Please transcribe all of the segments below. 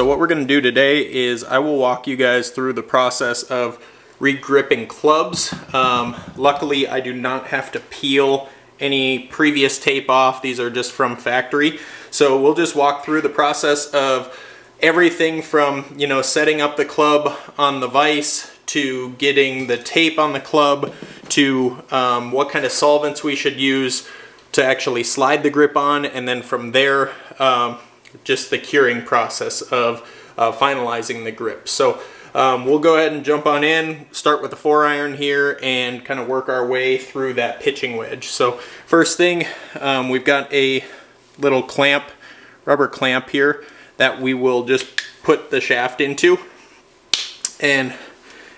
So what we're going to do today is I will walk you guys through the process of regripping clubs. Luckily I do not have to peel any previous tape off. These are just from factory. So we'll just walk through the process of everything from, you know, setting up the club on the vise to getting the tape on the club to what kind of solvents we should use to actually slide the grip on, and then from there just the curing process of finalizing the grip. So we'll go ahead and jump on in, start with the 4-iron here and kind of work our way through that pitching wedge. So first thing, we've got a little clamp, rubber clamp here that we will just put the shaft into, and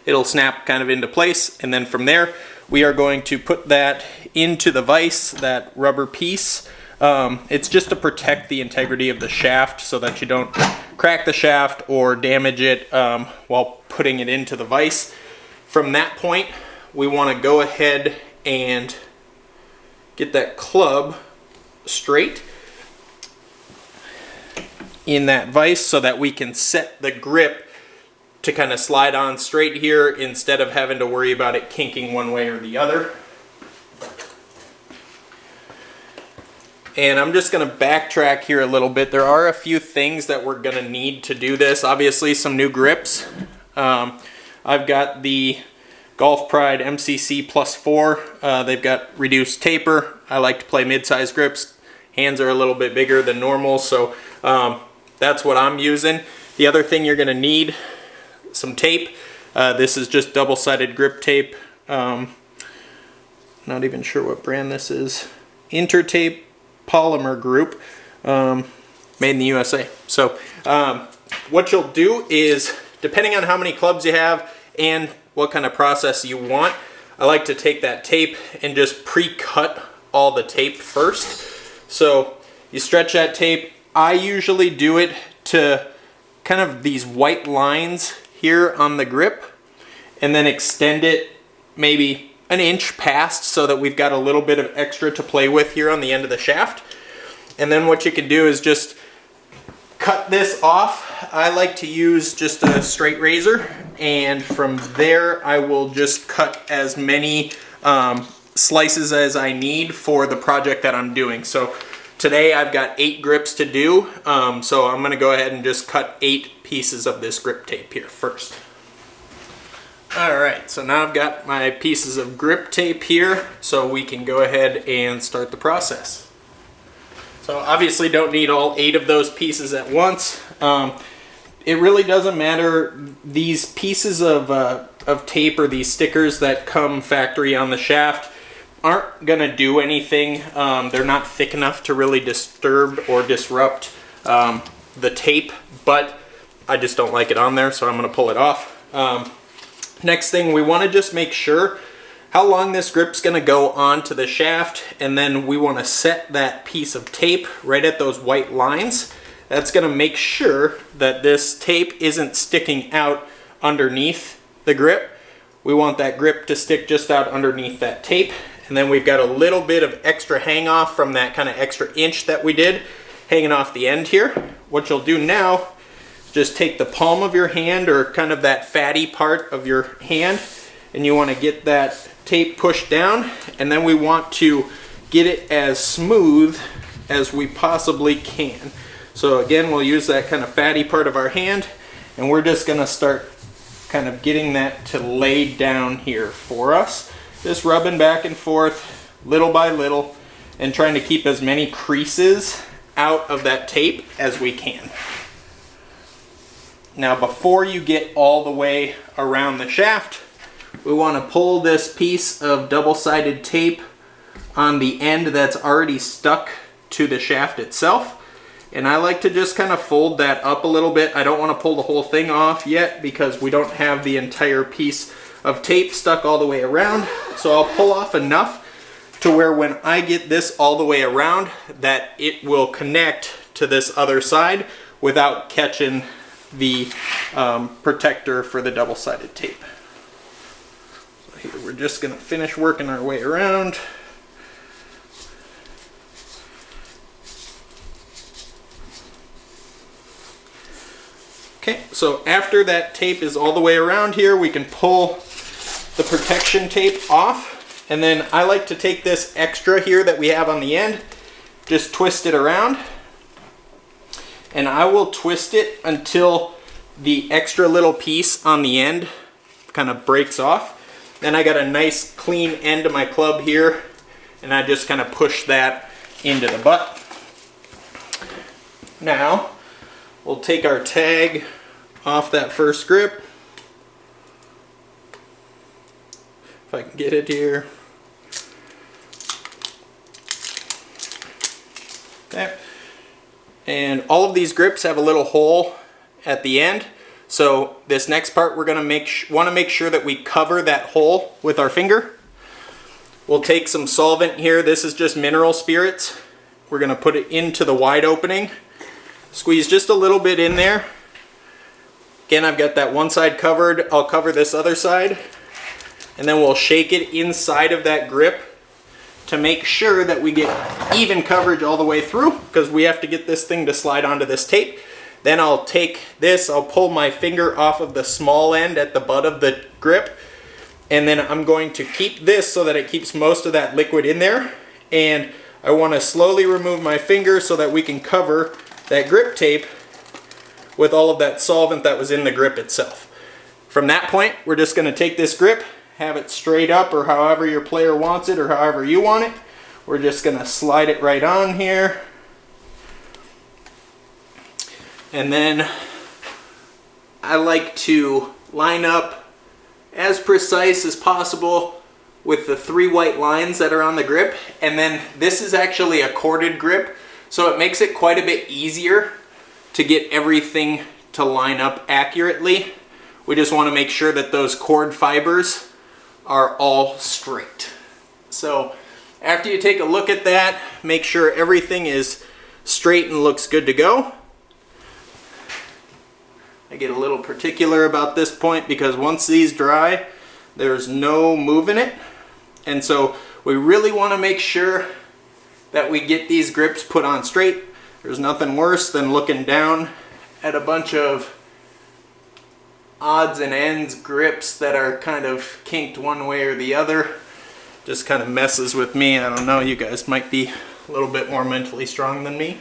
it'll snap kind of into place. And then from there we are going to put that into the vise, that rubber piece. It's just to protect the integrity of the shaft so that you don't crack the shaft or damage it while putting it into the vise. From that point, we want to go ahead and get that club straight in that vise so that we can set the grip to kind of slide on straight here instead of having to worry about it kinking one way or the other. And I'm just going to backtrack here a little bit. There are a few things that we're going to need to do this. Obviously some new grips. I've got the Golf Pride MCC +4. They've got reduced taper. I like to play mid-size grips. Hands are a little bit bigger than normal, so that's what I'm using. The other thing you're going to need, some tape. This is just double-sided grip tape. Not even sure what brand this is. Intertape polymer group, made in the USA. So what you'll do is, depending on how many clubs you have and what kind of process you want, I like to take that tape and just pre-cut all the tape first. So you stretch that tape. I usually do it to kind of these white lines here on the grip, and then extend it maybe an inch past so that we've got a little bit of extra to play with here on the end of the shaft. And then what you can do is just cut this off. I like to use just a straight razor, and from there I will just cut as many slices as I need for the project that I'm doing. So today I've got 8 grips to do, so I'm going to go ahead and just cut 8 pieces of this grip tape here first. Alright, so now I've got my pieces of grip tape here, so we can go ahead and start the process. So obviously don't need all 8 of those pieces at once. It really doesn't matter. These pieces of tape or these stickers that come factory on the shaft aren't going to do anything. They're not thick enough to really disturb or disrupt the tape, but I just don't like it on there, so I'm going to pull it off. Next thing, we want to just make sure how long this grip's going to go onto the shaft, and then we want to set that piece of tape right at those white lines. That's going to make sure that this tape isn't sticking out underneath the grip. We want that grip to stick just out underneath that tape, and then we've got a little bit of extra hang off from that kind of extra inch that we did hanging off the end here. What you'll do now, just take the palm of your hand, or kind of that fatty part of your hand, and you want to get that tape pushed down, and then we want to get it as smooth as we possibly can. So again, we'll use that kind of fatty part of our hand, and we're just going to start kind of getting that to lay down here for us. Just rubbing back and forth little by little and trying to keep as many creases out of that tape as we can. Now before you get all the way around the shaft, we want to pull this piece of double-sided tape on the end that's already stuck to the shaft itself. And I like to just kind of fold that up a little bit. I don't want to pull the whole thing off yet because we don't have the entire piece of tape stuck all the way around. So I'll pull off enough to where when I get this all the way around, that it will connect to this other side without catching the protector for the double-sided tape. So here we're just going to finish working our way around. Okay, so after that tape is all the way around here, we can pull the protection tape off. And then I like to take this extra here that we have on the end, just twist it around. And I will twist it until the extra little piece on the end kind of breaks off. Then I got a nice clean end of my club here, and I just kind of push that into the butt. Now, we'll take our tag off that first grip. If I can get it here. Okay. And all of these grips have a little hole at the end. So this next part, we're going to want to make sure that we cover that hole with our finger. We'll take some solvent here. This is just mineral spirits. We're going to put it into the wide opening. Squeeze just a little bit in there. Again, I've got that one side covered. I'll cover this other side. And then we'll shake it inside of that grip to make sure that we get even coverage all the way through, because we have to get this thing to slide onto this tape. Then I'll take this, I'll pull my finger off of the small end at the butt of the grip, and then I'm going to keep this so that it keeps most of that liquid in there. And I want to slowly remove my finger so that we can cover that grip tape with all of that solvent that was in the grip itself. From that point, we're just going to take this grip, have it straight up or however your player wants it or however you want it. We're just going to slide it right on here. And then I like to line up as precise as possible with the 3 white lines that are on the grip. And then this is actually a corded grip, so it makes it quite a bit easier to get everything to line up accurately. We just want to make sure that those cord fibers are all straight. So after you take a look at that, make sure everything is straight and looks good to go. I get a little particular about this point because once these dry, there's no moving it. And so we really want to make sure that we get these grips put on straight. There's nothing worse than looking down at a bunch of odds and ends grips that are kind of kinked one way or the other. Just kind of messes with me. I don't know, you guys might be a little bit more mentally strong than me.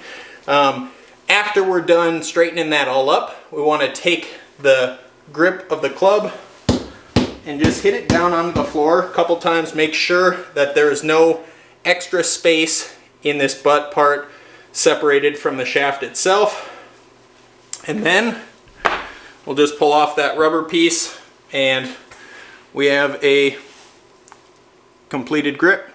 After we're done straightening that all up, we want to take the grip of the club and just hit it down on the floor a couple times. Make sure that there is no extra space in this butt part separated from the shaft itself. And then we'll just pull off that rubber piece and we have a completed grip.